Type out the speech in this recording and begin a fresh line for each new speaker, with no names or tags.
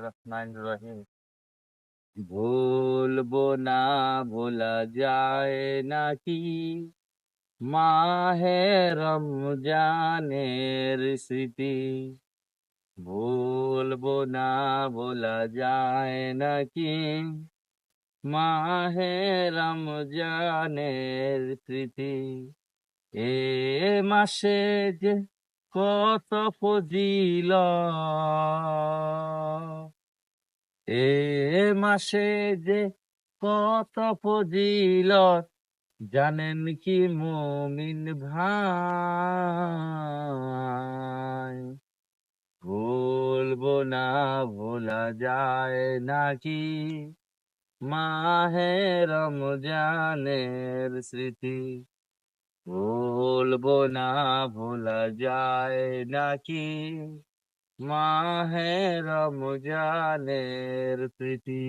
রহমানির রহিম। ভুলবো না, ভোলা যায় নাকি মাহে রমজানের স্মৃতি। ভুলবো না, ভোলা যায় নাকি মাহে রমজানের স্মৃতি। এ মাসে যে কত ফজিলত, এ মাসে যে কত ফজিলত, জানেন কি মুমিন ভাই? ভুলবো না, ভোলা যায় নাকি মাহে রমজানের স্মৃতি। ভুলবো না, ভোলা যায় নাকি মাহে রমজানের স্মৃতি।